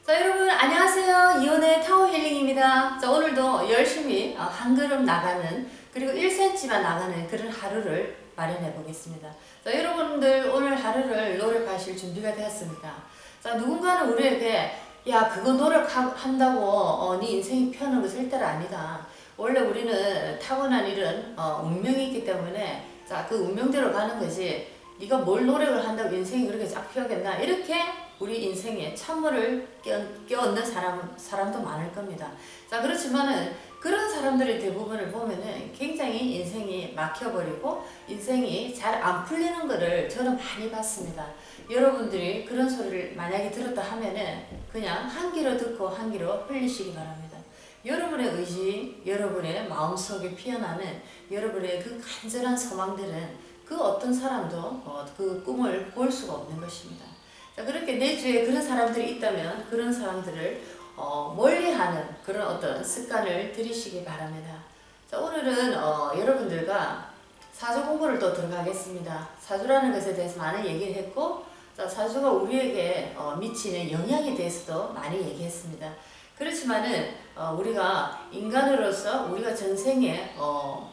자, 여러분 안녕하세요. 이온의 타워 힐링입니다. 자, 오늘도 열심히 한 걸음 나가는, 그리고 1cm만 나가는 그런 하루를 마련해 보겠습니다. 자, 여러분들 오늘 하루를 노력하실 준비가 되었습니까? 자, 누군가는 우리에게 야, 그거 노력한다고 네 인생이 편한 거 절대로 아니다. 원래 우리는 타고난 일은 운명이 있기 때문에 자, 그 운명대로 가는 거지 네가 뭘 노력을 한다고 인생이 그렇게 쫙 펴겠나, 이렇게 우리 인생에 찬물을 껴얹는 사람도 많을 겁니다. 자, 그렇지만은 그런 사람들의 대부분을 보면은 굉장히 인생이 막혀버리고 인생이 잘 안 풀리는 거를 저는 많이 봤습니다. 여러분들이 그런 소리를 만약에 들었다 하면은 그냥 한 귀로 듣고 한 귀로 흘리시기 바랍니다. 여러분의 의지, 여러분의 마음속에 피어나는 여러분의 그 간절한 소망들은 그 어떤 사람도 그 꿈을 볼 수가 없는 것입니다. 자, 그렇게 내 주위에 그런 사람들이 있다면 그런 사람들을 멀리하는 그런 어떤 습관을 들이시기 바랍니다. 자, 오늘은 여러분들과 사주 공부를 또 들어가겠습니다. 사주라는 것에 대해서 많은 얘기를 했고, 자, 사주가 우리에게 미치는 영향에 대해서도 많이 얘기했습니다. 그렇지만은 우리가 인간으로서 우리가 전생에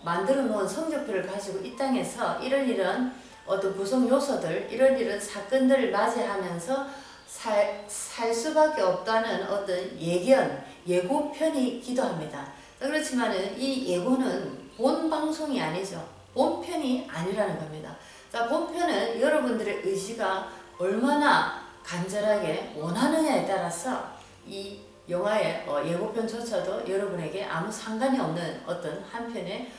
만들어 놓은 성적표를 가지고 이 땅에서 이런 어떤 구성 요소들, 이런 사건들을 맞이하면서 살 수밖에 없다는 어떤 예고편이기도 합니다. 그렇지만은 이 예고는 본 방송이 아니죠. 본편이 아니라는 겁니다. 자, 본편은 여러분들의 의지가 얼마나 간절하게 원하느냐에 따라서 이 영화의 예고편조차도 여러분에게 아무 상관이 없는 어떤 한편의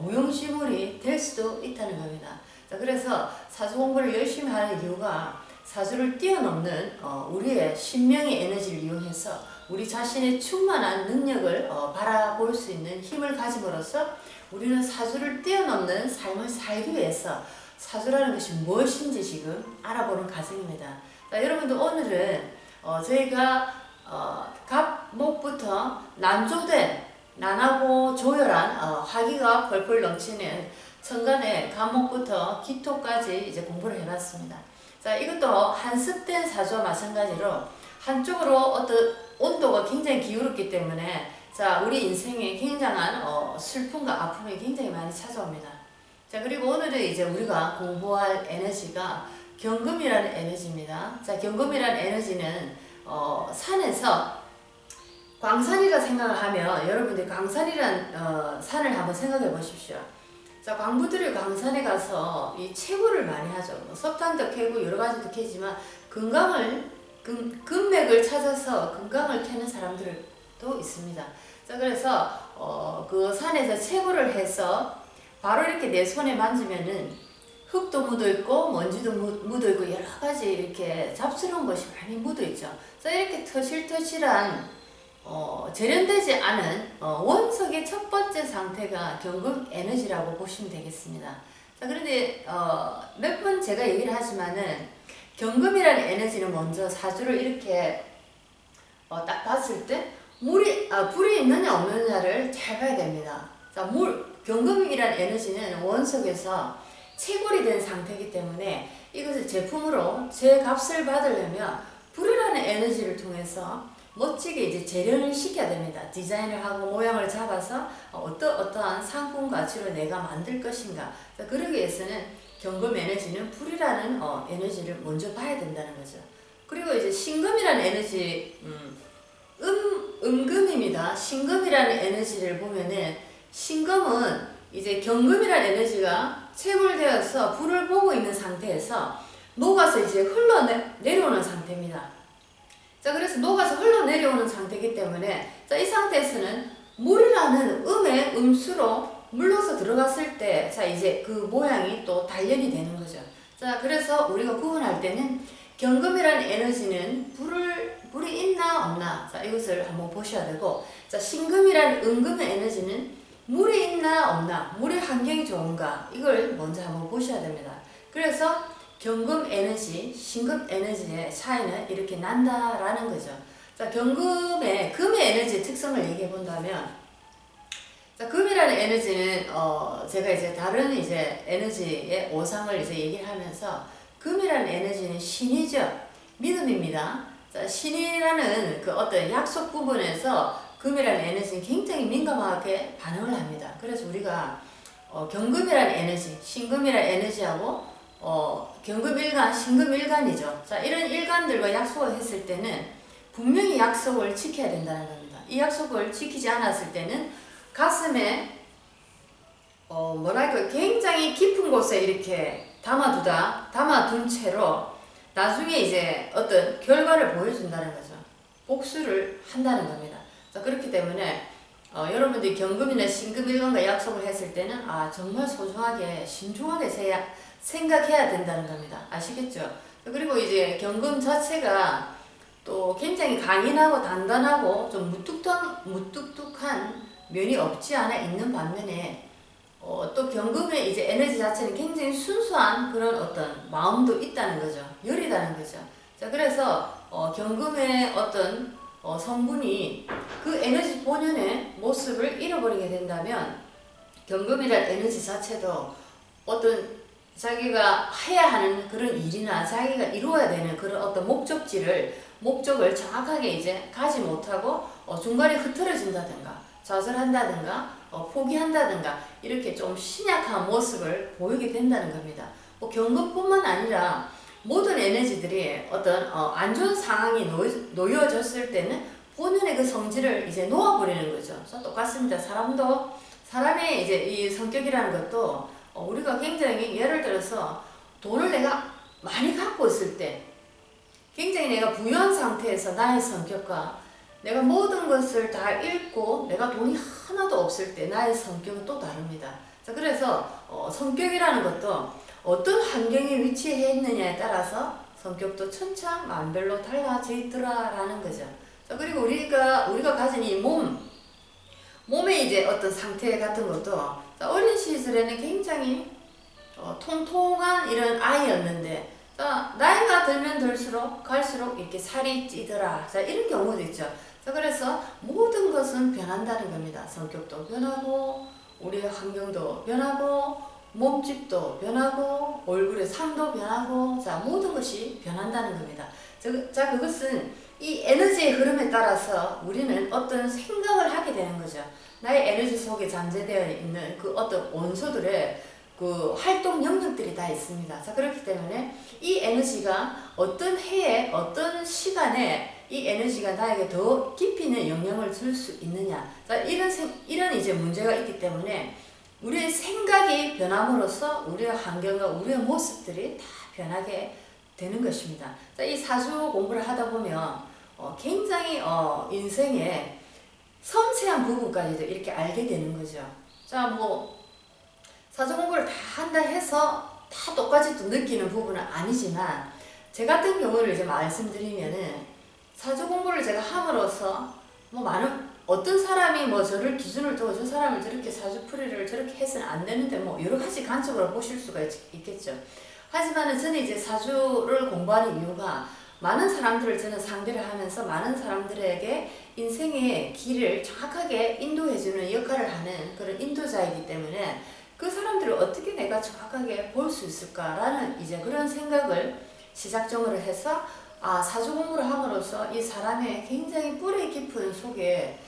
무용지물이 될 수도 있다는 겁니다. 자, 그래서 사주 공부를 열심히 하는 이유가 사주를 뛰어넘는 우리의 신명의 에너지를 이용해서 우리 자신의 충만한 능력을 바라볼 수 있는 힘을 가짐으로써 우리는 사주를 뛰어넘는 삶을 살기 위해서 사주라는 것이 무엇인지 지금 알아보는 과정입니다. 자, 여러분들 오늘은 저희가 갑목부터 난조된 난하고 조열한 화기가 펄펄 넘치는 천간의 갑목부터 기토까지 이제 공부를 해봤습니다. 자, 이것도 한습된 사주와 마찬가지로 한쪽으로 어떤 온도가 굉장히 기울었기 때문에 자, 우리 인생에 굉장한 슬픔과 아픔이 굉장히 많이 찾아옵니다. 자, 그리고 오늘은 이제 우리가 공부할 에너지가 경금이라는 에너지입니다. 자, 경금이라는 에너지는 산에서 광산이라 생각을 하면 여러분들 광산이란 산을 한번 생각해 보십시오. 자, 광부들이 광산에 가서 이 채굴을 많이 하죠. 뭐 석탄도 캐고 여러 가지도 캐지만 금맥을 찾아서 금강을 캐는 사람들도 있습니다. 자, 그래서 그 산에서 채굴을 해서 바로 이렇게 내 손에 만지면은 흙도 묻어있고 먼지도 묻어있고 여러 가지 이렇게 잡스러운 것이 많이 묻어있죠. 자, 이렇게 터실터실한 재련되지 않은 원석의 첫 번째 상태가 경금 에너지라고 보시면 되겠습니다. 자, 그런데 몇 번 제가 얘기를 하지만은 경금이라는 에너지는 먼저 사주를 이렇게 딱 봤을 때 불이 있느냐 없느냐를 잘 봐야 됩니다. 자, 경금이라는 에너지는 원석에서 채굴이 된 상태이기 때문에 이것을 제품으로 제 값을 받으려면 불이라는 에너지를 통해서 멋지게 이제 재련을 시켜야 됩니다. 디자인을 하고 모양을 잡아서 어떠한 상품 가치로 내가 만들 것인가. 자, 그러기 위해서는 경금 에너지는 불이라는 에너지를 먼저 봐야 된다는 거죠. 그리고 이제 신금이라는 에너지, 음금입니다. 신금이라는 에너지를 보면은 신금은 이제 경금이라는 에너지가 채굴되어서 불을 보고 있는 상태에서 녹아서 이제 흘러내려오는 상태입니다. 자, 그래서 녹아서 흘러내려오는 상태이기 때문에 자, 이 상태에서는 물이라는 음의 음수로 물러서 들어갔을 때 자, 이제 그 모양이 또 단련이 되는 거죠. 자, 그래서 우리가 구분할 때는 경금이라는 에너지는 불이 있나 없나, 자, 이것을 한번 보셔야 되고, 자, 신금이라는 음금의 에너지는 물이 있나 없나, 물의 환경이 좋은가, 이걸 먼저 한번 보셔야 됩니다. 그래서 경금 에너지, 신금 에너지의 차이는 이렇게 난다라는 거죠. 자, 금의 에너지의 특성을 얘기해 본다면, 자, 금이라는 에너지는 제가 이제 다른 이제 에너지의 오상을 이제 얘기를 하면서 금이라는 에너지는 신이죠. 믿음입니다. 자, 신이라는 그 어떤 약속 부분에서 금이라는 에너지는 굉장히 민감하게 반응을 합니다. 그래서 우리가 경금이라는 에너지, 신금이라는 에너지하고 경금일간, 신금일간이죠. 자, 이런 일간들과 약속을 했을 때는 분명히 약속을 지켜야 된다는 겁니다. 이 약속을 지키지 않았을 때는 가슴에 뭐랄까 굉장히 깊은 곳에 이렇게 담아둔 채로 나중에 이제 어떤 결과를 보여준다는 거죠. 복수를 한다는 겁니다. 자, 그렇기 때문에 여러분들이 경금이나 신금일간과 약속을 했을 때는 정말 소중하게 신중하게 생각해야 된다는 겁니다. 아시겠죠? 그리고 이제 경금 자체가 또 굉장히 강인하고 단단하고 좀 무뚝뚝한 면이 없지 않아 있는 반면에 또 경금의 이제 에너지 자체는 굉장히 순수한 그런 어떤 마음도 있다는 거죠. 열이다는 거죠. 자, 그래서 경금의 어떤 성분이 그 에너지 본연의 모습을 잃어버리게 된다면 경금이란 에너지 자체도 어떤 자기가 해야 하는 그런 일이나 자기가 이루어야 되는 그런 어떤 목적을 정확하게 이제 가지 못하고 중간에 흐트러진다든가 좌절한다든가 포기한다든가 이렇게 좀 신약한 모습을 보이게 된다는 겁니다. 경금뿐만 아니라 모든 에너지들이 어떤 안 좋은 상황이 놓여졌을 때는 본연의 그 성질을 이제 놓아버리는 거죠. 똑같습니다. 사람의 이제 이 성격이라는 것도 우리가 굉장히 예를 들어서 돈을 내가 많이 갖고 있을 때 굉장히 내가 부유한 상태에서 나의 성격과 내가 모든 것을 다 잃고 내가 돈이 하나도 없을 때 나의 성격은 또 다릅니다. 자, 그래서 성격이라는 것도 어떤 환경에 위치해 있느냐에 따라서 성격도 천차만별로 달라지더라라는 거죠. 자, 그리고 우리가 가진 이 몸의 이제 어떤 상태 같은 것도 어린 시절에는 굉장히 통통한 이런 아이였는데 자, 나이가 들면 들수록 갈수록 이렇게 살이 찌더라. 자, 이런 경우도 있죠. 자, 그래서 모든 것은 변한다는 겁니다. 성격도 변하고 우리의 환경도 변하고 몸집도 변하고 얼굴의 상도 변하고 자, 모든 것이 변한다는 겁니다. 자, 그것은 이 에너지의 흐름에 따라서 우리는 어떤 생각을 하게 되는 거죠. 나의 에너지 속에 잠재되어 있는 그 어떤 원소들의 그 활동 영역들이 다 있습니다. 자, 그렇기 때문에 이 에너지가 어떤 해에 어떤 시간에 이 에너지가 나에게 더 깊이 있는 영향을 줄 수 있느냐. 자, 이런 이제 문제가 있기 때문에 우리의 생각이 변함으로써 우리의 환경과 우리의 모습들이 다 변하게 되는 것입니다. 자, 이 사주 공부를 하다 보면 굉장히 인생의 섬세한 부분까지도 이렇게 알게 되는 거죠. 자, 사주 공부를 다 한다 해서 다 똑같이 또 느끼는 부분은 아니지만 제 같은 경우를 이제 말씀드리면은 사주 공부를 제가 함으로써 많은 어떤 사람이 저를 기준을 두고 저 사람을 저렇게 사주풀이를 저렇게 해서는 안 되는데 여러 가지 관점으로 보실 수가 있겠죠. 하지만은 저는 이제 사주를 공부하는 이유가 많은 사람들을 저는 상대를 하면서 많은 사람들에게 인생의 길을 정확하게 인도해주는 역할을 하는 그런 인도자이기 때문에 그 사람들을 어떻게 내가 정확하게 볼 수 있을까라는 이제 그런 생각을 시작점으로 해서 사주 공부를 함으로써 이 사람의 굉장히 뿌리 깊은 속에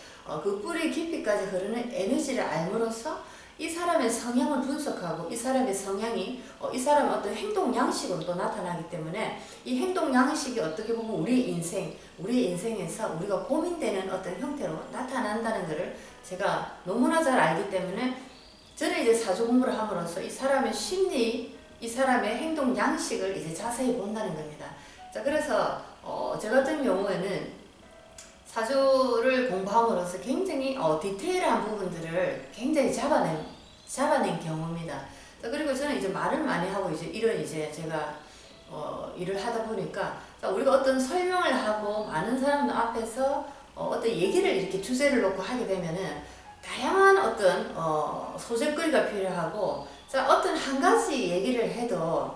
그 뿌리 깊이까지 흐르는 에너지를 알므로써 이 사람의 성향을 분석하고 이 사람의 성향이 이 사람의 어떤 행동 양식으로 또 나타나기 때문에 이 행동 양식이 어떻게 보면 우리 인생에서 우리가 고민되는 어떤 형태로 나타난다는 것을 제가 너무나 잘 알기 때문에 저는 이제 사주 공부를 함으로써 이 사람의 심리, 이 사람의 행동 양식을 이제 자세히 본다는 겁니다. 자, 그래서 저 같은 경우에는 사주를 공부함으로써 굉장히 디테일한 부분들을 굉장히 잡아낸 경우입니다. 자, 그리고 저는 이제 말을 많이 하고 이제 제가 일을 하다 보니까 자, 우리가 어떤 설명을 하고 많은 사람들 앞에서 어떤 얘기를 이렇게 주제를 놓고 하게 되면은 다양한 어떤 소재거리가 필요하고 자, 어떤 한 가지 얘기를 해도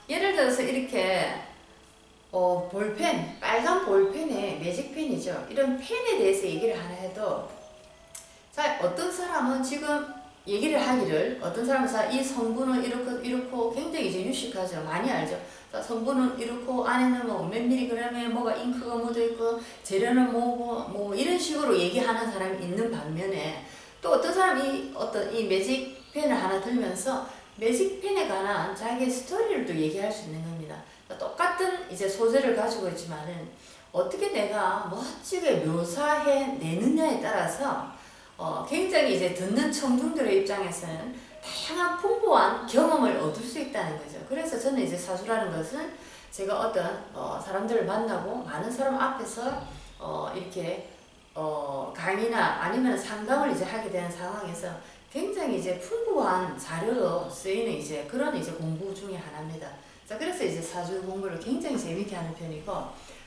예를 들어서 이렇게 볼펜, 빨간 볼펜에 매직펜이죠. 이런 펜에 대해서 얘기를 하나 해도 자, 어떤 사람은 지금 얘기를 하기를 어떤 사람은 자, 이 성분은 이렇고 굉장히 이제 유식하죠. 많이 알죠. 자, 성분은 이렇고 안에는 뭐 몇 미리그램에 뭐가 잉크가 묻어 있고 재료는 뭐고 뭐 이런 식으로 얘기하는 사람이 있는 반면에 또 어떤 사람이 어떤 이 매직펜을 하나 들면서 매직펜에 관한 자기의 스토리를 또 얘기할 수 있는 겁니다. 똑같은 이제 소재를 가지고 있지만은 어떻게 내가 멋지게 묘사해 내느냐에 따라서 굉장히 이제 듣는 청중들의 입장에서는 다양한 풍부한 경험을 얻을 수 있다는 거죠. 그래서 저는 이제 사주라는 것은 제가 어떤 사람들을 만나고 많은 사람 앞에서 이렇게 강의나 아니면 상담을 이제 하게 되는 상황에서 굉장히 이제 풍부한 자료로 쓰이는 이제 그런 이제 공부 중에 하나입니다. 자, 그래서 이제 사주 공부를 굉장히 재밌게 하는 편이고,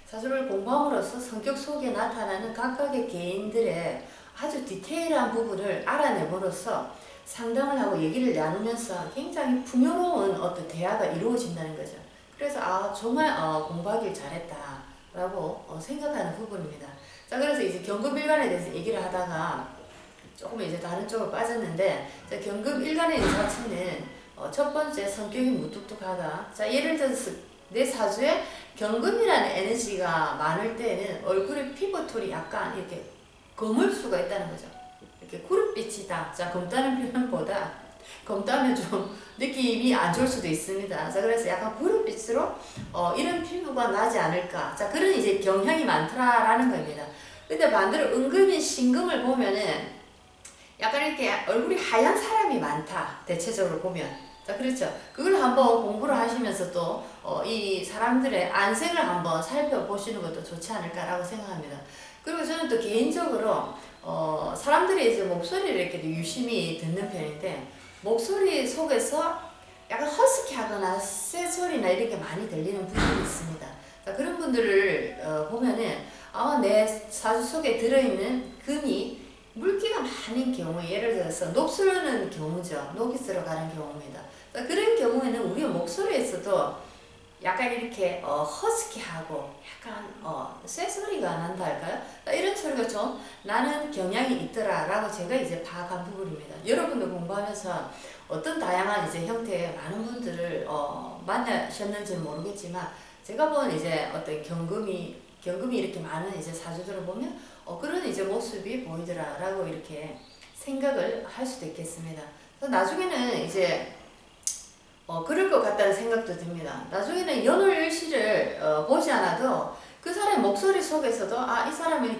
사주를 공부함으로써 성격 속에 나타나는 각각의 개인들의 아주 디테일한 부분을 알아내므로써 상담을 하고 얘기를 나누면서 굉장히 풍요로운 어떤 대화가 이루어진다는 거죠. 그래서 정말 공부하길 잘했다라고 생각하는 부분입니다. 자, 그래서 이제 경금일간에 대해서 얘기를 하다가 조금 이제 다른 쪽으로 빠졌는데, 자, 경금일간의 자체는 첫 번째 성격이 무뚝뚝하다. 자, 예를 들어서 내 사주에 경금이라는 에너지가 많을 때는 얼굴의 피부톤이 약간 이렇게 검을 수가 있다는 거죠. 이렇게 구릿빛이다. 자, 검다는 표현보다 검다면 좀 느낌이 안 좋을 수도 있습니다. 자, 그래서 약간 구릿빛으로 이런 피부가 나지 않을까. 자, 그런 이제 경향이 많더라라는 겁니다. 근데 반대로 은금인 신금을 보면은 약간 이렇게 얼굴이 하얀 사람이 많다. 대체적으로 보면. 자, 그렇죠. 그걸 한번 공부를 하시면서 또 이 사람들의 안색을 한번 살펴보시는 것도 좋지 않을까라고 생각합니다. 그리고 저는 또 개인적으로 사람들이 이제 목소리를 이렇게 유심히 듣는 편인데, 목소리 속에서 약간 허스키하거나 쇠소리나 이렇게 많이 들리는 분들이 있습니다. 자, 그런 분들을 보면은 아마 내 사주 속에 들어있는 금이 물기가 많은 경우에, 예를 들어서 녹슬는 경우죠. 녹이 들어가는 경우입니다. 자, 그런 경우에는 우리 목소리에서도 약간 이렇게 허스키하고 약간 쇠소리가 난다 할까요? 이런 소리가 좀 나는 경향이 있더라라고 제가 이제 파악한 부분입니다. 여러분도 공부하면서 어떤 다양한 이제 형태의 많은 분들을 만나셨는지는 모르겠지만, 제가 본 이제 어떤 경금이 이렇게 많은 이제 사주들을 보면 그런 이제 모습이 보이더라라고 이렇게 생각을 할 수도 있겠습니다. 그래서 나중에는 이제 그럴 것 같다는 생각도 듭니다. 나중에는 연월일시를 보지 않아도 그 사람의 목소리 속에서도 이 사람은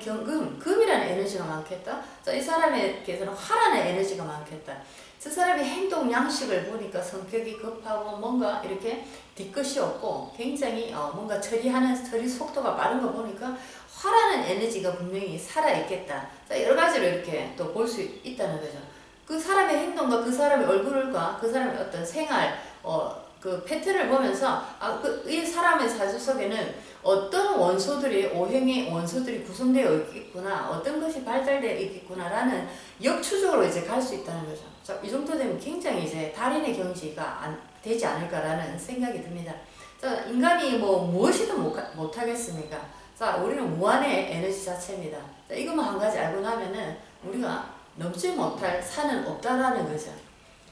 금이라는 에너지가 많겠다. 자, 이 사람에게서는 화라는 에너지가 많겠다. 저 사람의 행동 양식을 보니까 성격이 급하고 뭔가 이렇게 뒤끝이 없고 굉장히 뭔가 처리 속도가 빠른 거 보니까 화라는 에너지가 분명히 살아있겠다. 자, 여러 가지로 이렇게 또 볼 수 있다는 거죠. 그 사람의 행동과 그 사람의 얼굴과 그 사람의 어떤 생활, 그 패턴을 보면서 이 사람의 사주 속에는 어떤 원소들이, 오행의 원소들이 구성되어 있겠구나, 어떤 것이 발달되어 있겠구나라는 역추적으로 이제 갈 수 있다는 거죠. 자, 이 정도 되면 굉장히 이제 달인의 경지가 되지 않을까라는 생각이 듭니다. 자, 인간이 뭐 무엇이든 못하겠습니까? 자, 우리는 무한의 에너지 자체입니다. 자, 이것만 한 가지 알고 나면은 우리가 넘지 못할 산은 없다라는 거죠.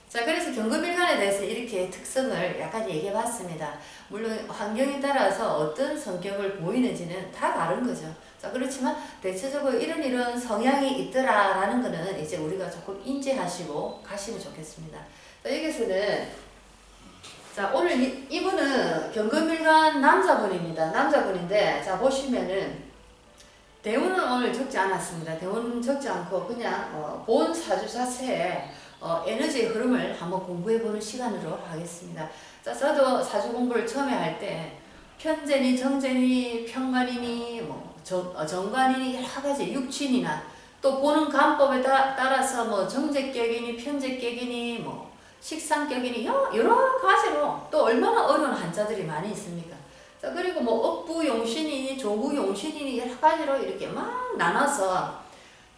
자, 그래서 경금일간에 대해서 이렇게 특성을 약간 얘기해 봤습니다. 물론 환경에 따라서 어떤 성격을 보이는지는 다 다른 거죠. 자, 그렇지만 대체적으로 이런 성향이 있더라라는 거는 이제 우리가 조금 인지하시고 가시면 좋겠습니다. 자, 여기서는 자, 오늘 이분은 경금일간 남자분입니다. 남자분인데, 자, 보시면은 대운은 오늘 적지 않았습니다. 대운은 적지 않고 그냥 본 사주 자체에 에너지의 흐름을 한번 공부해보는 시간으로 하겠습니다. 자, 저도 사주 공부를 처음에 할 때 편제니 정제니 편관이니 정관이니 여러 가지 육친이나 또 보는 간법에 따라서 뭐 정제격이니 편제격이니 식상격이니 여러 가지로 또 얼마나 어려운 한자들이 많이 있습니까? 자, 그리고 억부용신이니 조부용신이니 여러 가지로 이렇게 막 나눠서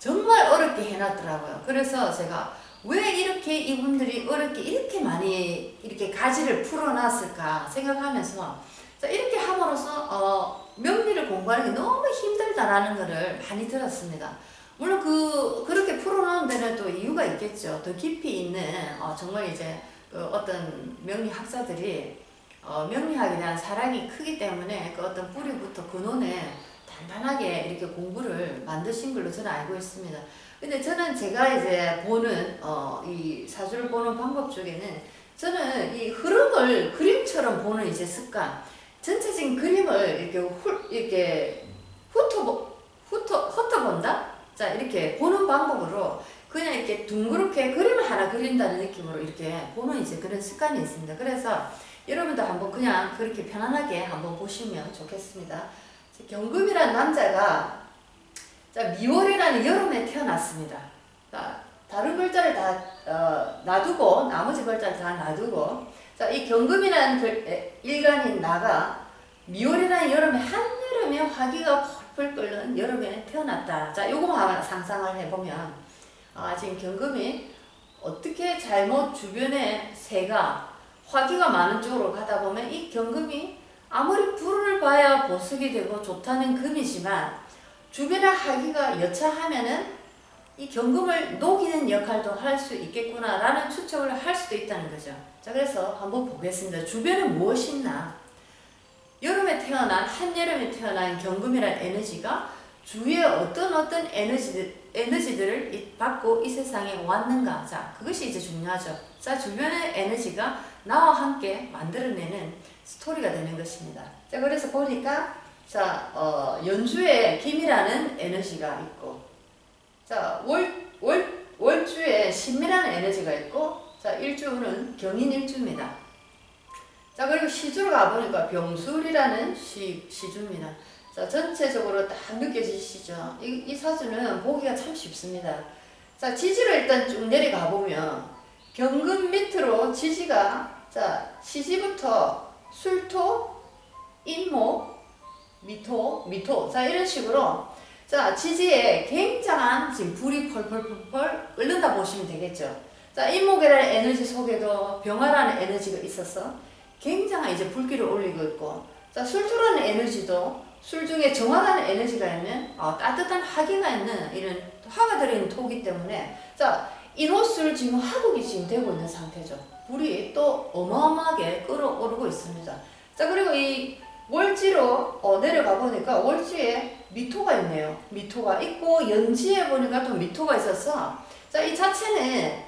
정말 어렵게 해놨더라고요. 그래서 제가 왜 이렇게 이분들이 어렵게 이렇게 많이 이렇게 가지를 풀어놨을까 생각하면서, 자, 이렇게 함으로써 명리를 공부하는 게 너무 힘들다라는 것을 많이 들었습니다. 물론 그렇게 풀어놓은 데는 또 이유가 있겠죠. 더 깊이 있는, 정말 이제 그 어떤 명리학자들이, 명리학에 대한 사랑이 크기 때문에 그 어떤 뿌리부터 근원에 단단하게 이렇게 공부를 만드신 걸로 저는 알고 있습니다. 근데 저는 제가 이제 보는, 이 사주를 보는 방법 중에는 저는 이 흐름을 그림처럼 보는 이제 습관, 전체적인 그림을 이렇게 훑어본다? 자, 이렇게 보는 방법으로 그냥 이렇게 둥그렇게 그림을 하나 그린다는 느낌으로 이렇게 보는 이제 그런 습관이 있습니다. 그래서 여러분도 한번 그냥 그렇게 편안하게 한번 보시면 좋겠습니다. 경금이라는 남자가 자, 미월이라는 여름에 태어났습니다. 자, 다른 글자를 다 놔두고 나머지 글자를 다 놔두고 자, 이 경금이라는 일간인 나가 미월이라는 여름에 한여름에 화기가 펄펄 끓는 여름에 태어났다. 자, 요거만 상상을 해보면 지금 경금이 어떻게 잘못 주변에 새가 화기가 많은 쪽으로 가다 보면 이 경금이 아무리 불을 봐야 보석이 되고 좋다는 금이지만 주변에 화기가 여차하면은 이 경금을 녹이는 역할도 할 수 있겠구나 라는 추측을 할 수도 있다는 거죠. 자, 그래서 한번 보겠습니다. 주변에 무엇이 있나? 여름에 태어난, 한여름에 태어난 경금이라는 에너지가 주위에 어떤 에너지들을 받고 이 세상에 왔는가. 자, 그것이 이제 중요하죠. 자, 주변의 에너지가 나와 함께 만들어내는 스토리가 되는 것입니다. 자, 그래서 보니까, 자, 연주에 김이라는 에너지가 있고, 자, 월주에 신미라는 에너지가 있고, 자, 일주는 경인일주입니다. 자, 그리고 시주로 가보니까 병술이라는 시주입니다. 자, 전체적으로 딱 느껴지시죠? 이 사주는 보기가 참 쉽습니다. 자, 지지를 일단 쭉 내려가 보면 경금 밑으로 지지가 자, 시지부터 술토, 인목, 미토. 자, 이런 식으로 자, 지지에 굉장한 지금 불이 펄펄 끓는다 보시면 되겠죠. 자, 인목이라는 에너지 속에도 병화라는 에너지가 있어서 굉장한 이제 불길을 올리고 있고, 자, 술토라는 에너지도 술 중에 정화라는 에너지가 있는 따뜻한 화기가 있는 이런 화가 들어있는 토기 때문에 자, 인호술 지금 화국이 지금 되고 있는 상태죠. 불이 또 어마어마하게 끓어오르고 있습니다. 자, 그리고 이 월지로 내려가 보니까 월지에 미토가 있네요. 미토가 있고 연지에 보니까 또 미토가 있어서 자, 이 자체는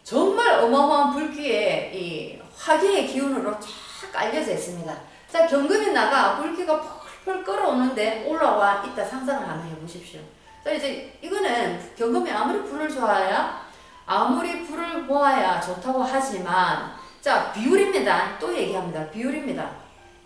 정말 어마어마한 불기에 이 화기의 기운으로 쫙 알려져 있습니다. 자, 경금이 나가 불기가 펄펄 끓어오는데 올라와 있다 상상을 한번 해보십시오. 자, 이제 이거는 경금이 아무리 불을 보아야 좋다고 하지만 자, 비율입니다. 또 얘기합니다. 비율입니다.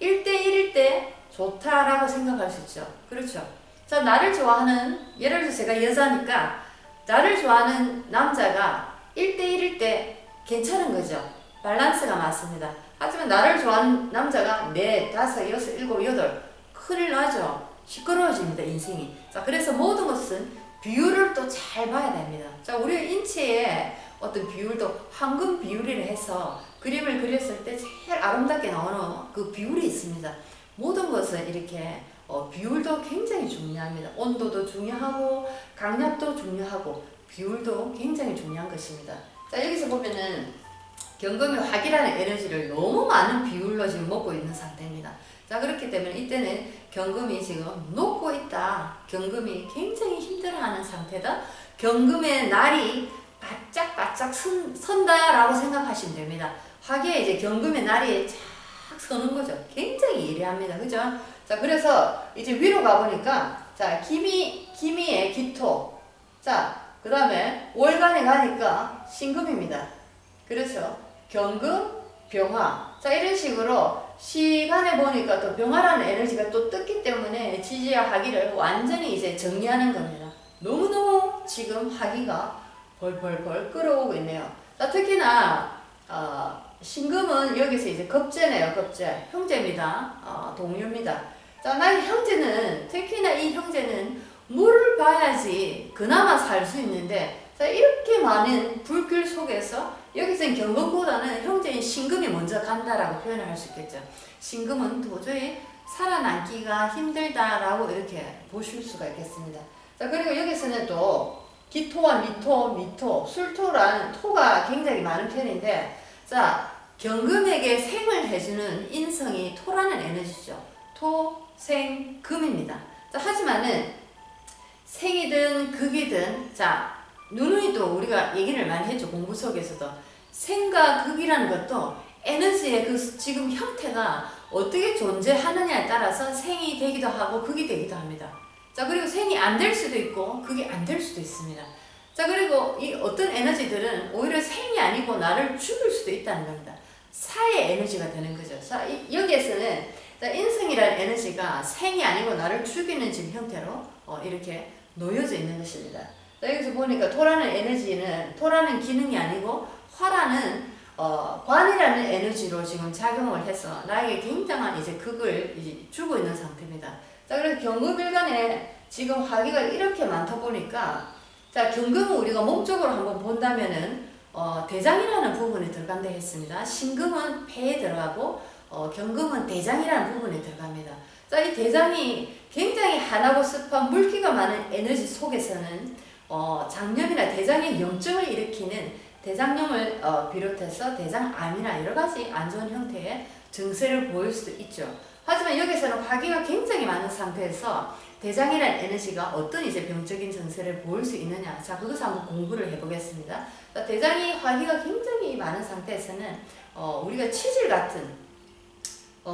1대1일 때 좋다라고 생각할 수 있죠. 그렇죠. 자, 나를 좋아하는, 예를 들어서 제가 여자니까 나를 좋아하는 남자가 1대1일 때 괜찮은 거죠. 밸런스가 맞습니다. 하지만 나를 좋아하는 남자가 4, 5, 6, 7, 8 큰일 나죠. 시끄러워집니다, 인생이. 자, 그래서 모든 것은 비율을 또 잘 봐야 됩니다. 자, 우리 인체의 어떤 비율도 황금 비율이라 해서 그림을 그렸을 때 제일 아름답게 나오는 그 비율이 있습니다. 모든 것은 이렇게 비율도 굉장히 중요합니다. 온도도 중요하고 강약도 중요하고 비율도 굉장히 중요한 것입니다. 자, 여기서 보면은 경금이 화기라는 에너지를 너무 많은 비율로 지금 먹고 있는 상태입니다. 자, 그렇기 때문에 이때는 경금이 지금 녹고 있다. 경금이 굉장히 힘들어하는 상태다. 경금의 날이 바짝바짝 선다라고 생각하시면 됩니다. 화기에 이제 경금의 날이 쫙 서는 거죠. 굉장히 예리합니다. 그죠? 자, 그래서 이제 위로 가보니까 자, 기미의 기토. 자, 그 다음에 월간에 가니까 신금입니다. 그렇죠. 경금, 병화. 자, 이런 식으로 시간에 보니까 또 병화라는 에너지가 또 떴기 때문에 지지와 화기를 완전히 이제 정리하는 겁니다. 너무너무 지금 화기가 벌벌벌 끓어오고 있네요. 자, 특히나 신금은 여기서 이제 겁재네요. 겁재. 형제입니다. 동료입니다. 자, 나의 형제는 특히나 이 형제는 물을 봐야지 그나마 살 수 있는데 자, 이렇게 많은 불길 속에서 여기서는 경금보다는 형제인 신금이 먼저 간다라고 표현을 할 수 있겠죠. 신금은 도저히 살아남기가 힘들다라고 이렇게 보실 수가 있겠습니다. 자, 그리고 여기서는 또 기토와 미토, 술토라는 토가 굉장히 많은 편인데, 자, 경금에게 생을 해주는 인성이 토라는 에너지죠. 토, 생, 금입니다. 자, 하지만은 생이든 극이든, 자, 누누이 또 우리가 얘기를 많이 했죠. 공부 속에서도. 생과 극이라는 것도 에너지의 그 지금 형태가 어떻게 존재하느냐에 따라서 생이 되기도 하고 극이 되기도 합니다. 자, 그리고 생이 안 될 수도 있고 극이 안 될 수도 있습니다. 자, 그리고 이 어떤 에너지들은 오히려 생이 아니고 나를 죽일 수도 있다는 겁니다. 사의 에너지가 되는 거죠. 자, 여기에서는 자, 인성이라는 에너지가 생이 아니고 나를 죽이는 지금 형태로 이렇게 놓여져 있는 것입니다. 자, 여기서 보니까 토라는 에너지는 토라는 기능이 아니고 화라는 관이라는 에너지로 지금 작용을 해서 나에게 굉장한 이제 극을 이제 주고 있는 상태입니다. 자, 그래서 경금일간에 지금 화기가 이렇게 많다 보니까, 자, 경금은 우리가 몸쪽으로 한번 본다면은 대장이라는 부분에 들어간다 했습니다. 신금은 폐에 들어가고 경금은 대장이라는 부분에 들어갑니다. 자, 이 대장이 굉장히 환하고 습한 물기가 많은 에너지 속에서는 장염이나 대장의 염증을 일으키는 대장염을 비롯해서 대장암이나 여러 가지 안 좋은 형태의 증세를 보일 수도 있죠. 하지만 여기서는 화기가 굉장히 많은 상태에서 대장이라는 에너지가 어떤 이제 병적인 증세를 보일 수 있느냐. 자, 그것을 한번 공부를 해보겠습니다. 자, 대장이 화기가 굉장히 많은 상태에서는 우리가 치질 같은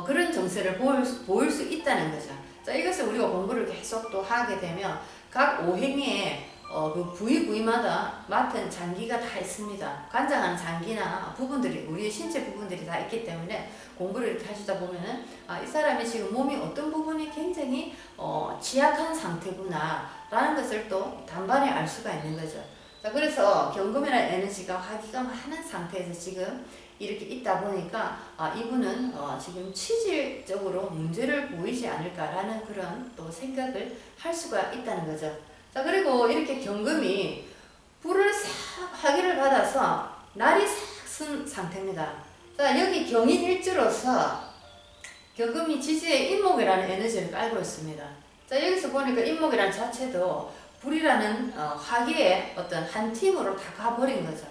그런 증세를 보일 수 있다는 거죠. 자, 이것을 우리가 공부를 계속 또 하게 되면 각 오행에 그 부위마다 맡은 장기가 다 있습니다. 관장하는 장기나 부분들이 우리의 신체 부분들이 다 있기 때문에 공부를 이렇게 하시다 보면은 이 사람이 지금 몸이 어떤 부분이 굉장히 취약한 상태구나 라는 것을 또 단번에 알 수가 있는 거죠. 자, 그래서 경금이라는 에너지가 화기가 많은 상태에서 지금 이렇게 있다 보니까 이분은 지금 치질적으로 문제를 보이지 않을까라는 그런 또 생각을 할 수가 있다는 거죠. 자, 그리고 이렇게 경금이 불을 싹 화기를 받아서 날이 싹 쓴 상태입니다. 자, 여기 경인일주로서 경금이 지지의 인목이라는 에너지를 깔고 있습니다. 자, 여기서 보니까 인목이라는 자체도 불이라는 화기의 어떤 한 팀으로 다 가버린 거죠.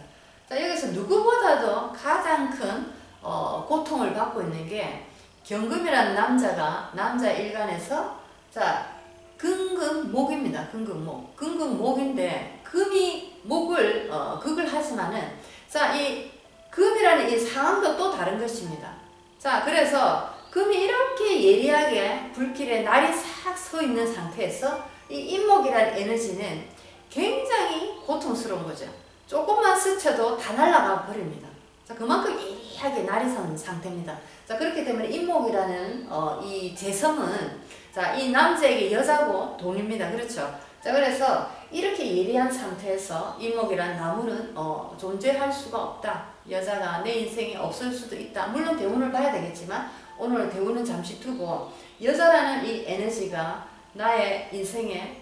자, 여기서 누구보다도 가장 큰 고통을 받고 있는 게 경금이라는 남자 일간에서, 자, 금금목입니다. 금금목. 금금목인데 금이 목을 극을 하지만은, 자, 이 금이라는 이 상황도 또 다른 것입니다. 자, 그래서 금이 이렇게 예리하게 불길에 날이 싹 서 있는 상태에서 이 인목이라는 에너지는 굉장히 고통스러운 거죠. 조금만 스쳐도 다 날아가 버립니다. 자, 그만큼 예리하게 날이 선 상태입니다. 자, 그렇기 때문에 인목이라는 이 재성은, 자, 이 남자에게 여자고 돈입니다. 그렇죠? 자, 그래서 이렇게 예리한 상태에서 인목이라는 나무는 존재할 수가 없다. 여자가 내 인생에 없을 수도 있다. 물론 대운을 봐야 되겠지만 오늘 대운은 잠시 두고 여자라는 이 에너지가 나의 인생에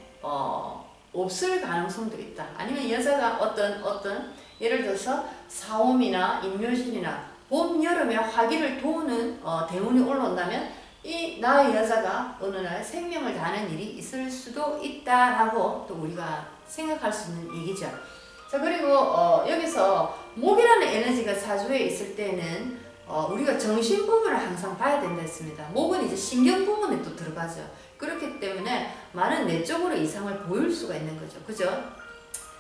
없을 가능성도 있다. 아니면 여자가 어떤 예를 들어서 사오미나 임묘신이나 봄, 여름에 화기를 도우는 대운이 올라온다면 이 나의 여자가 어느 날 생명을 다하는 일이 있을 수도 있다라고 또 우리가 생각할 수 있는 얘기죠. 자, 그리고 여기서 목이라는 에너지가 사주에 있을 때는 우리가 정신 부분을 항상 봐야 된다 했습니다. 목은 이제 신경 부분에 또 들어가죠. 그렇기 때문에 많은 내적으로 이상을 보일 수가 있는 거죠. 그죠?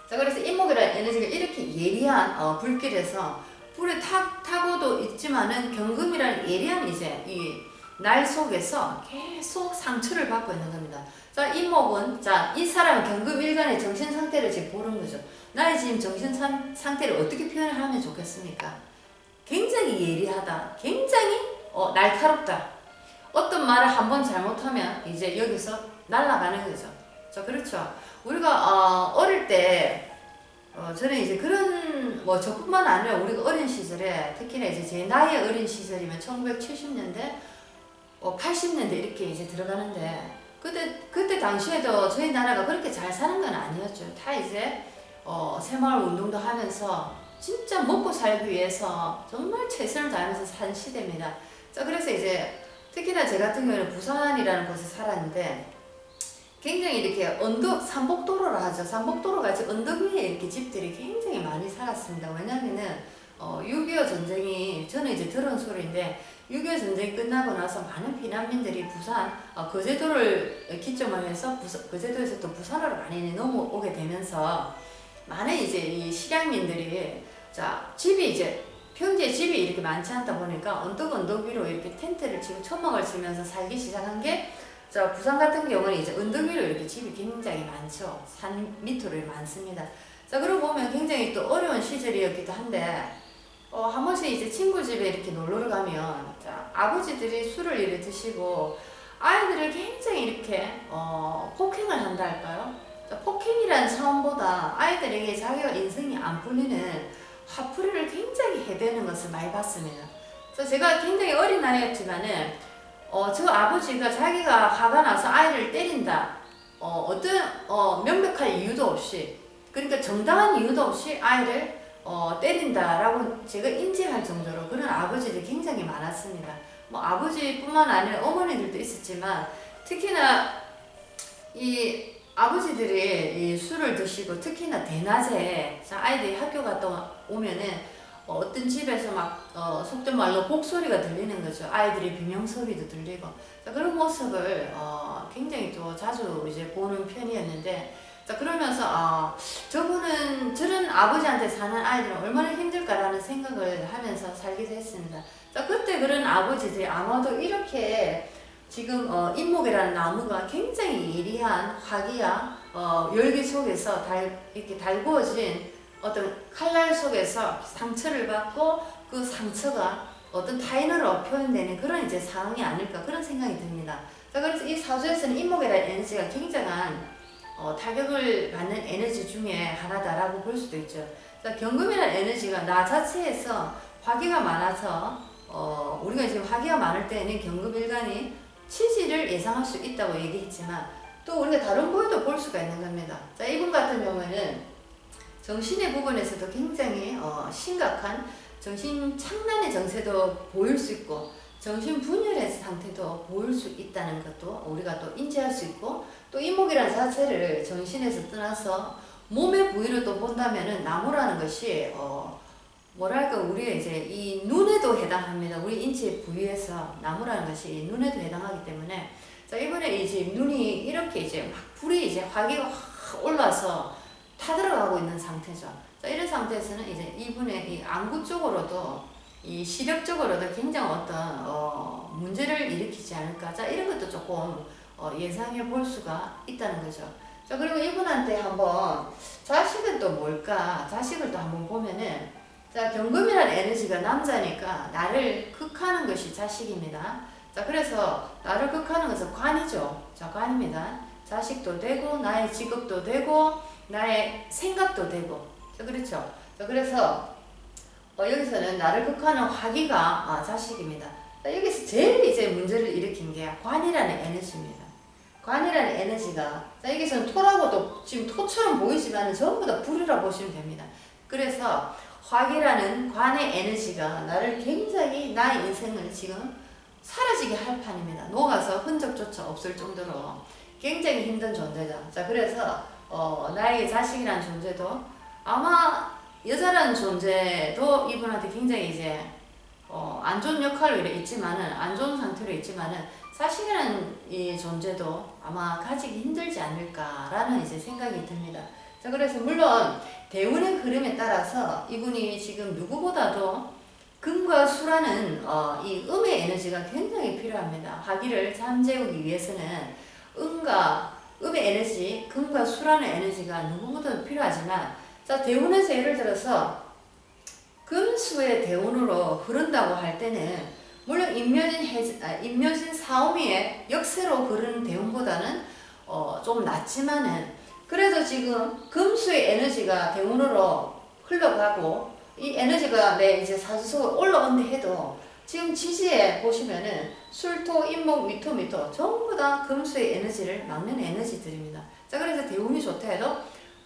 자, 그래서 인목이라는 에너지가 이렇게 예리한 불길에서 불에 타고도 있지만은 경금이라는 예리한 이제 이 날 속에서 계속 상처를 받고 있는 겁니다. 자, 인목은, 자, 이 사람 경금 일간의 정신 상태를 지금 보는 거죠. 나의 지금 정신 상태를 어떻게 표현을 하면 좋겠습니까? 굉장히 예리하다. 굉장히 날카롭다. 어떤 말을 한번 잘못하면 이제 여기서 날아가는 거죠. 자, 그렇죠. 우리가 어릴 때 저는 이제 그런 저뿐만 아니라 우리가 어린 시절에 특히나 이제 제 나이의 어린 시절이면 1970년대 80년대 이렇게 이제 들어가는데 그때 당시에도 저희 나라가 그렇게 잘 사는 건 아니었죠. 다 이제 새마을 운동도 하면서 진짜 먹고 살기 위해서 정말 최선을 다하면서 산 시대입니다. 자, 그래서 이제 특히나 제 같은 경우는 부산이라는 곳에 살았는데 굉장히 이렇게 언덕, 삼복도로라 하죠. 삼복도로 같이 언덕 위에 이렇게 집들이 굉장히 많이 살았습니다. 왜냐면은 6.25 전쟁이, 저는 이제 들은 소리인데, 6.25 전쟁이 끝나고 나서 많은 피난민들이 부산, 거제도를 기점으로 해서 거제도에서 또 부산으로 많이 넘어오게 되면서, 많은 이제 이 실향민들이, 자, 집이 이제, 평지에 집이 이렇게 많지 않다 보니까 언덕 위로 이렇게 텐트를 치고 천막을 치면서 살기 시작한 게, 자, 부산 같은 경우는 이제 언덕 위로 이렇게 집이 굉장히 많죠. 산 밑으로 많습니다. 자, 그러고 보면 굉장히 또 어려운 시절이었기도 한데, 한 번씩 이제 친구 집에 이렇게 놀러를 가면, 자, 아버지들이 술을 이렇게 드시고, 아이들을 굉장히 이렇게, 폭행을 한다 할까요? 자, 폭행이라는 차원보다 아이들에게 자기가 인생이 안 풀리는 화풀이를 굉장히 해대는 것을 많이 봤습니다. 그래서 제가 굉장히 어린 나이였지만은, 저 아버지가 자기가 화가 나서 아이를 때린다. 명백한 이유도 없이, 그러니까 정당한 이유도 없이 아이를 때린다라고 제가 인지할 정도로 그런 아버지들이 굉장히 많았습니다. 뭐 아버지뿐만 아니라 어머니들도 있었지만, 특히나 이 아버지들이 이 술을 드시고, 특히나 대낮에 아이들이 학교 갔다 오면은 어떤 집에서 막 속된 말로 곡소리가 들리는 거죠. 아이들이 비명소리도 들리고. 자, 그런 모습을 굉장히 또 자주 이제 보는 편이었는데, 자, 그러면서 저분은 저런 아버지한테 사는 아이들은 얼마나 힘들까라는 생각을 하면서 살기도 했습니다. 자, 그때 그런 아버지들이 아마도 이렇게 지금 인목이라는 나무가 굉장히 예리한 화기야 열기 속에서 이렇게 달구어진 어떤 칼날 속에서 상처를 받고, 그 상처가 어떤 타인으로 표현되는 그런 이제 상황이 아닐까, 그런 생각이 듭니다. 자, 그래서 이 사주에서는 인목이라는 에너지가 굉장한 타격을 받는 에너지 중에 하나다라고 볼 수도 있죠. 자, 경금이라는 에너지가 나 자체에서 화기가 많아서 우리가 지금 화기가 많을 때는 경금일간이 치질을 예상할 수 있다고 얘기했지만, 또 우리가 다른 부위도 볼 수가 있는 겁니다. 자, 이분 같은 경우에는 정신의 부분에서도 굉장히 심각한 정신 착란의 정세도 보일 수 있고, 정신 분열의 상태도 보일 수 있다는 것도 우리가 또 인지할 수 있고, 또 이목이라는 자체를 정신에서 떠나서 몸의 부위로 또 본다면은 나무라는 것이 뭐랄까, 우리 이제 이 눈에도 해당합니다. 우리 인체 부위에서 나무라는 것이 눈에도 해당하기 때문에, 자, 이번에 이제 눈이 이렇게 이제 막 불이 이제 화기가 확 올라서 타들어가고 있는 상태죠. 자, 이런 상태에서는 이제 이분의 이 안구 쪽으로도, 이 시력적으로도 굉장히 어떤 문제를 일으키지 않을까. 자, 이런 것도 조금 예상해 볼 수가 있다는 거죠. 자, 그리고 이분한테 한번 자식은 또 뭘까? 자식을 또 한번 보면은, 자, 경금이라는 에너지가 남자니까 나를 극하는 것이 자식입니다. 자, 그래서 나를 극하는 것은 관이죠. 자, 관입니다. 자식도 되고, 나의 직업도 되고, 나의 생각도 되고. 자, 그렇죠. 자, 그래서 여기서는 나를 극하는 화기가 자식입니다. 자, 여기서 제일 이제 문제를 일으킨 게 관이라는 에너지입니다. 관이라는 에너지가, 자, 여기서는 토라고도 지금 토처럼 보이지만 전부 다 불이라 보시면 됩니다. 그래서 화기라는 관의 에너지가 나를 굉장히, 나의 인생을 지금 사라지게 할 판입니다. 녹아서 흔적조차 없을 정도로 굉장히 힘든 존재다. 자, 그래서 나의 자식이라는 존재도, 아마 여자라는 존재도 이분한테 굉장히 이제 안 좋은 역할로 있지만은, 안 좋은 상태로 있지만은, 자식이라는 이 존재도 아마 가지기 힘들지 않을까라는 이제 생각이 듭니다. 자, 그래서 물론 대운의 흐름에 따라서 이분이 지금 누구보다도 금과 수라는 이 음의 에너지가 굉장히 필요합니다. 화기를 잠재우기 위해서는 음의 에너지, 금과 수라는 에너지가 누구보다도 필요하지만, 자, 대운에서 예를 들어서 금수의 대운으로 흐른다고 할 때는, 물론 임묘진 사오미의 역세로 흐르는 대운보다는 좀 낫지만은, 그래도 지금 금수의 에너지가 대운으로 흘러가고, 이 에너지가 내 이제 사주 속으로 올라온다 해도, 지금 지지에 보시면은 술토, 인목, 미토 전부 다 금수의 에너지를 막는 에너지들입니다. 자, 그래서 대운이 좋다 해도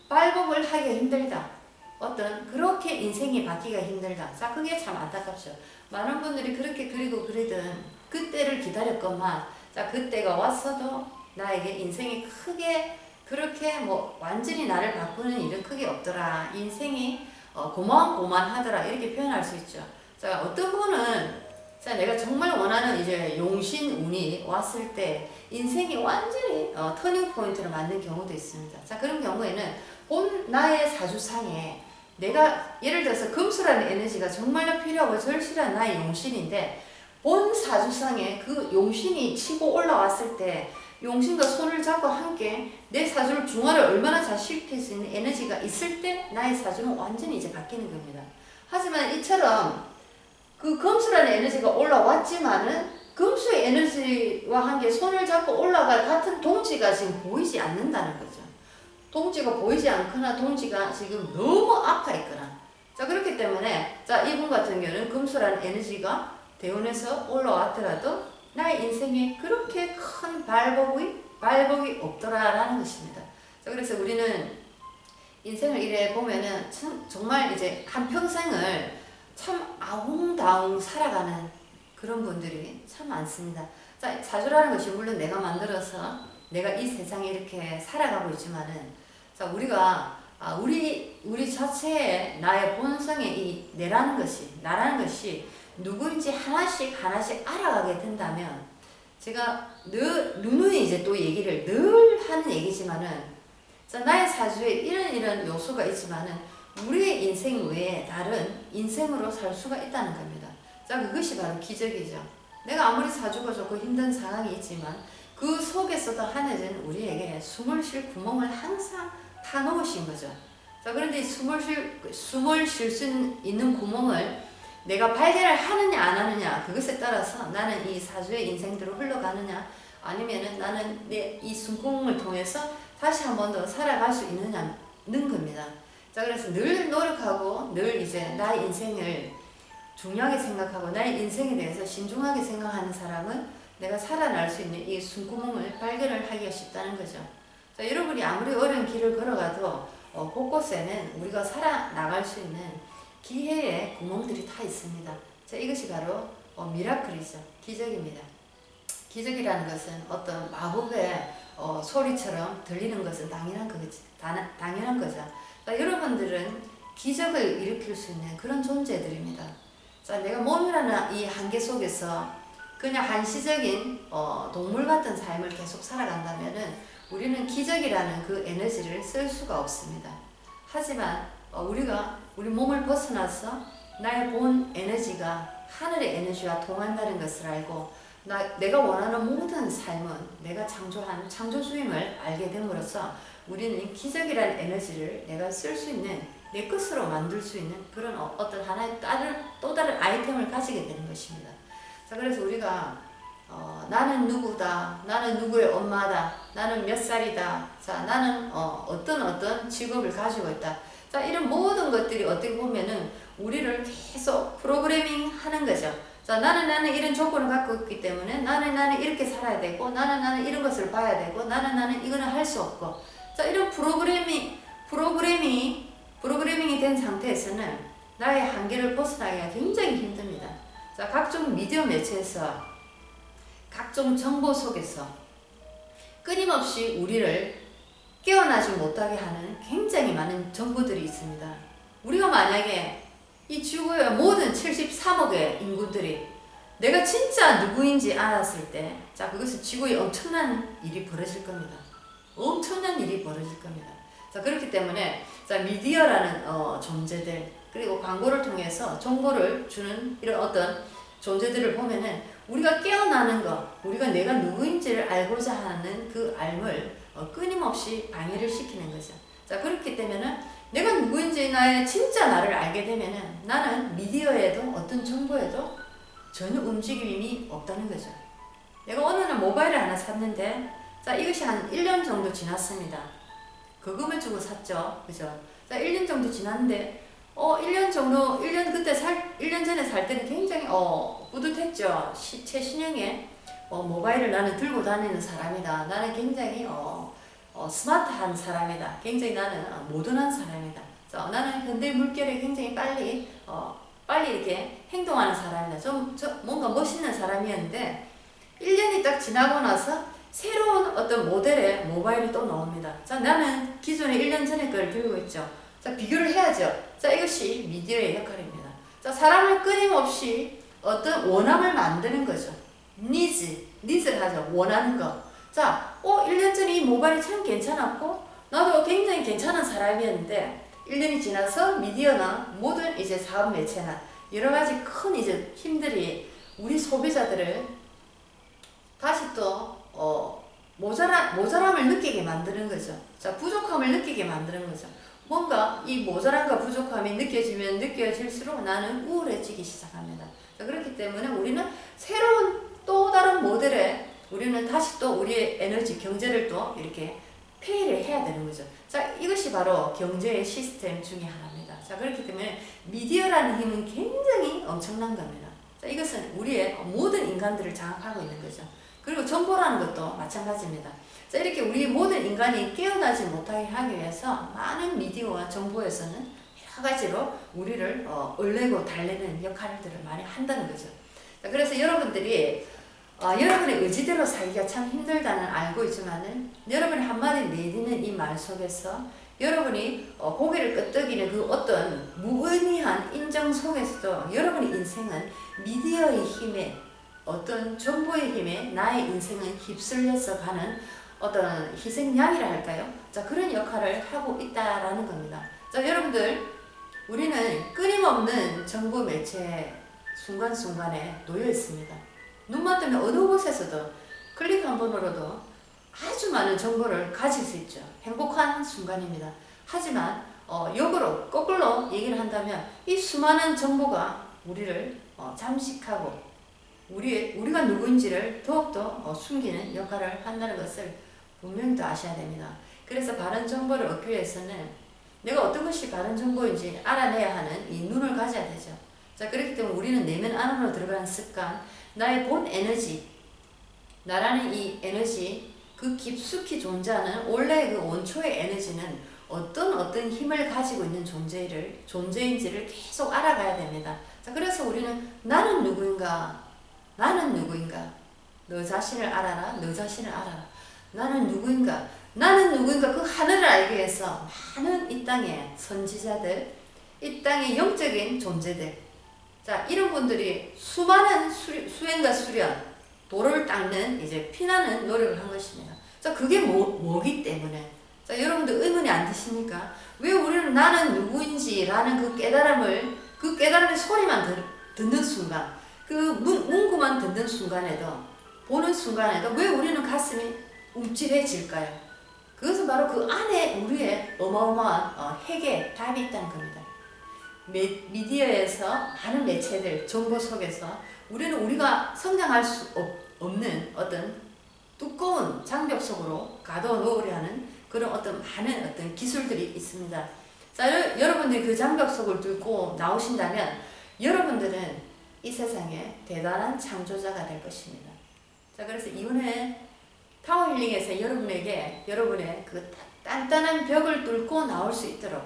발복을 하기가 힘들다. 어떤 그렇게 인생이 바뀌기가 힘들다. 자, 그게 참 안타깝죠. 많은 분들이 그렇게 그리고 그리든 그때를 기다렸건만, 자, 그때가 왔어도 나에게 인생이 크게 그렇게 뭐 완전히 나를 바꾸는 일은 크게 없더라. 인생이 고만고만하더라. 이렇게 표현할 수 있죠. 자, 어떤 분은 자, 내가 정말 원하는 이제 용신운이 왔을 때 인생이 완전히 터닝 포인트를 맞는 경우도 있습니다. 자, 그런 경우에는 본 나의 사주상에 내가 예를 들어서 금수라는 에너지가 정말로 필요하고 절실한 나의 용신인데 본 사주상에 그 용신이 치고 올라왔을 때 용신과 손을 잡고 함께 내 사주를 중화를 얼마나 잘 시킬 수 있는 에너지가 있을 때 나의 사주는 완전히 이제 바뀌는 겁니다. 하지만 이처럼 그 금수라는 에너지가 올라왔지만은 금수의 에너지와 함께 손을 잡고 올라갈 같은 동지가 지금 보이지 않는다는 거죠. 동지가 보이지 않거나 동지가 지금 너무 아파 있거나. 자, 그렇기 때문에 자, 이분 같은 경우는 금수라는 에너지가 대운에서 올라왔더라도 나의 인생에 그렇게 큰 발복이 없더라라는 것입니다. 자, 그래서 우리는 인생을 이래 보면은 정말 이제 한평생을 참 아웅다웅 살아가는 그런 분들이 참 많습니다. 자, 사주라는 것이 물론 내가 만들어서 내가 이 세상에 이렇게 살아가고 있지만은 자, 우리 자체의 나의 본성의 이 나라는 것이 누구인지 하나씩 알아가게 된다면 제가 누누이 이제 또 얘기를 늘 하는 얘기지만은 자, 나의 사주에 이런 요소가 있지만은 우리의 인생 외에 다른 인생으로 살 수가 있다는 겁니다. 자, 그것이 바로 기적이죠. 내가 아무리 사주가 좋고 힘든 상황이 있지만 그 속에서도 하늘은 우리에게 숨을 쉴 구멍을 항상 파놓으신 거죠. 자, 그런데 숨을 쉴 수 있는 구멍을 내가 발견을 하느냐 안 하느냐 그것에 따라서 나는 이 사주의 인생대로 흘러가느냐 아니면은 나는 내 이 숨구멍을 통해서 다시 한 번 더 살아갈 수 있느냐는 겁니다. 자, 그래서 늘 노력하고 늘 이제 나의 인생을 중요하게 생각하고 나의 인생에 대해서 신중하게 생각하는 사람은 내가 살아날 수 있는 이 숨구멍을 발견을 하기가 쉽다는 거죠. 자, 여러분이 아무리 어려운 길을 걸어가도 곳곳에는 우리가 살아나갈 수 있는 기회의 구멍들이 다 있습니다. 자, 이것이 바로 미라클이죠. 기적입니다. 기적이라는 것은 어떤 마법의 소리처럼 들리는 것은 당연한 거죠. 자, 여러분들은 기적을 일으킬 수 있는 그런 존재들입니다. 자, 내가 몸이라는 이 한계 속에서 그냥 한시적인 동물 같은 삶을 계속 살아간다면은 우리는 기적이라는 그 에너지를 쓸 수가 없습니다. 하지만 우리 몸을 벗어나서 나의 본 에너지가 하늘의 에너지와 통한다는 것을 알고 내가 원하는 모든 삶은 내가 창조한 창조주임을 알게 됨으로써 우리는 기적이라는 에너지를 내가 쓸 수 있는 내 것으로 만들 수 있는 그런 어떤 하나의 또 다른 아이템을 가지게 되는 것입니다. 자, 그래서 우리가 나는 누구다, 나는 누구의 엄마다, 나는 몇 살이다, 자, 나는 어떤 직업을 가지고 있다. 자, 이런 모든 것들이 어떻게 보면은 우리를 계속 프로그래밍 하는 거죠. 자, 나는 이런 조건을 갖고 있기 때문에 나는 이렇게 살아야 되고 나는 이런 것을 봐야 되고 나는 이거는 할 수 없고 자, 이런 프로그래밍이 된 상태에서는 나의 한계를 벗어나기가 굉장히 힘듭니다. 자, 각종 미디어 매체에서 각종 정보 속에서 끊임없이 우리를 깨어나지 못하게 하는 굉장히 많은 정보들이 있습니다. 우리가 만약에 이 지구의 모든 73억의 인구들이 내가 진짜 누구인지 알았을 때, 자, 그것은 지구에 엄청난 일이 벌어질 겁니다. 엄청난 일이 벌어질 겁니다. 자, 그렇기 때문에, 자, 미디어라는 존재들, 그리고 광고를 통해서 정보를 주는 이런 어떤 존재들을 보면은 우리가 깨어나는 것, 우리가 내가 누구인지를 알고자 하는 그 알을 끊임없이 방해를 시키는 거죠. 자, 그렇기 때문에 내가 누구인지 나의 진짜 나를 알게 되면은 나는 미디어에도 어떤 정보에도 전혀 움직임이 없다는 거죠. 내가 어느 날 모바일을 하나 샀는데 자, 이것이 한 1년 정도 지났습니다. 거금을 주고 샀죠. 그죠? 자, 1년 정도 지났는데 1년 전에 살 때는 굉장히 뿌듯했죠. 최신형의 모바일을 나는 들고 다니는 사람이다. 나는 굉장히 스마트한 사람이다. 굉장히 나는 모던한 사람이다. 나는 현대 물결에 굉장히 빨리 이렇게 행동하는 사람이다. 뭔가 멋있는 사람이었는데 1년이 딱 지나고 나서 새로운 어떤 모델의 모바일이 또 나옵니다. 자, 나는 기존에 1년 전에 걸 들고 있죠. 자, 비교를 해야죠. 자, 이것이 미디어의 역할입니다. 자, 사람을 끊임없이 어떤 원함을 만드는 거죠. 니즈를 하죠. 원하는 거. 자, 1년 전에 이 모바일이 참 괜찮았고, 나도 굉장히 괜찮은 사람이었는데, 1년이 지나서 미디어나 모든 이제 사업 매체나 여러 가지 큰 이제 힘들이 우리 소비자들을 다시 또, 모자람을 느끼게 만드는 거죠. 자, 부족함을 느끼게 만드는 거죠. 뭔가 이 모자람과 부족함이 느껴지면 느껴질수록 나는 우울해지기 시작합니다. 자, 그렇기 때문에 우리는 새로운 또 다른 모델에 우리는 다시 또 우리의 에너지, 경제를 또 이렇게 페이를 해야 되는 거죠. 자, 이것이 바로 경제의 시스템 중에 하나입니다. 자, 그렇기 때문에 미디어라는 힘은 굉장히 엄청난 겁니다. 자, 이것은 우리의 모든 인간들을 장악하고 있는 거죠. 그리고 정보라는 것도 마찬가지입니다. 자, 이렇게 우리 모든 인간이 깨어나지 못하게 하기 위해서 많은 미디어와 정보에서는 여러 가지로 우리를 얼레고 달래는 역할들을 많이 한다는 거죠. 자, 그래서 여러분들이 여러분의 의지대로 살기가 참 힘들다는 알고 있지만은 여러분이 한마디 내딛는 이 말 속에서 여러분이 고개를 끄덕이는 그 어떤 무의미한 인정 속에서도 여러분의 인생은 미디어의 힘에 어떤 정보의 힘에 나의 인생은 휩쓸려서 가는 어떤 희생양이라 할까요? 자, 그런 역할을 하고 있다라는 겁니다. 자, 여러분들, 우리는 끊임없는 정보 매체에 순간순간에 놓여 있습니다. 눈만 뜨면 어느 곳에서도 클릭 한 번으로도 아주 많은 정보를 가질 수 있죠. 행복한 순간입니다. 하지만 역으로 거꾸로 얘기를 한다면 이 수많은 정보가 우리를 잠식하고 우리가 누구인지를 더욱더 숨기는 역할을 한다는 것을 분명히 또 아셔야 됩니다. 그래서 바른 정보를 얻기 위해서는 내가 어떤 것이 바른 정보인지 알아내야 하는 이 눈을 가져야 되죠. 자, 그렇기 때문에 우리는 내면 안으로 들어가는 습관, 나의 본 에너지, 나라는 이 에너지, 그 깊숙이 존재하는 원래 그 원초의 에너지는 어떤 힘을 가지고 있는 존재인지를 계속 알아가야 됩니다. 자, 그래서 우리는 나는 누구인가? 나는 누구인가? 너 자신을 알아라. 너 자신을 알아라. 나는 누구인가? 나는 누구인가? 그 하늘을 알기 위해서 많은 이 땅의 선지자들, 이 땅의 영적인 존재들, 자, 이런 분들이 수많은 수행과 수련, 도를 닦는 이제 피나는 노력을 한 것입니다. 자, 그게 뭐기 때문에? 자, 여러분들 의문이 안 드십니까? 왜 우리는 나는 누구인지라는 그 깨달음의 소리만 듣는 순간, 그 문구만 듣는 순간에도, 보는 순간에도 왜 우리는 가슴이 움찔해질까요? 그것은 바로 그 안에 우리의 어마어마한 핵에 답이 있다는 겁니다. 미디어에서 많은 매체들, 정보 속에서 우리가 성장할 수 없는 어떤 두꺼운 장벽 속으로 가둬놓으려 하는 그런 어떤 많은 어떤 기술들이 있습니다. 자, 여러분들이 그 장벽 속을 뚫고 나오신다면 여러분들은 이 세상에 대단한 창조자가 될 것입니다. 자, 그래서 이번에 타워 힐링에서 여러분의 그 단단한 벽을 뚫고 나올 수 있도록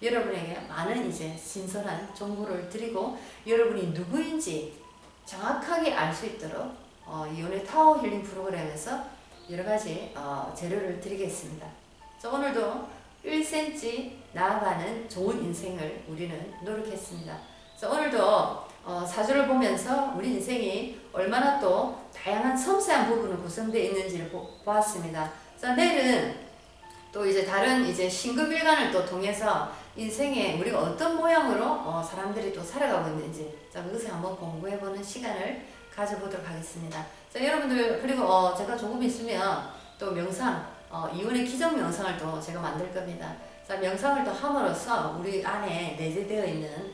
여러분에게 많은 이제 신선한 정보를 드리고 여러분이 누구인지 정확하게 알 수 있도록 이번에 타워 힐링 프로그램에서 여러 가지 재료를 드리겠습니다. 자, 오늘도 1cm 나아가는 좋은 인생을 우리는 노력했습니다. 자, 오늘도 사주를 보면서 우리 인생이 얼마나 또 다양한 섬세한 부분으로 구성되어 있는지를 보았습니다. 자, 내일은 또 이제 다른 이제 신급일간을 또 통해서 인생에 우리가 어떤 모양으로 사람들이 또 살아가고 있는지, 자, 그것을 한번 공부해보는 시간을 가져보도록 하겠습니다. 자, 여러분들, 그리고 제가 조금 있으면 또 명상, 이혼의 기적 명상을 또 제가 만들 겁니다. 자, 명상을 또 함으로써 우리 안에 내재되어 있는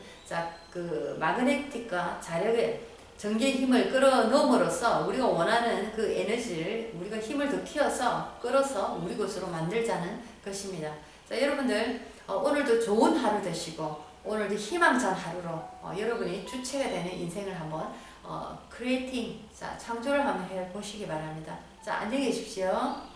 그 마그네틱과 자력의 전기의 힘을 끌어넣음으로써 우리가 원하는 그 에너지를 우리가 힘을 더 키워서 끌어서 우리 것으로 만들자는 것입니다. 자, 여러분들 오늘도 좋은 하루 되시고 오늘도 희망찬 하루로 여러분이 주체가 되는 인생을 한번 크리에이팅, 자, 창조를 한번 해보시기 바랍니다. 자, 안녕히 계십시오.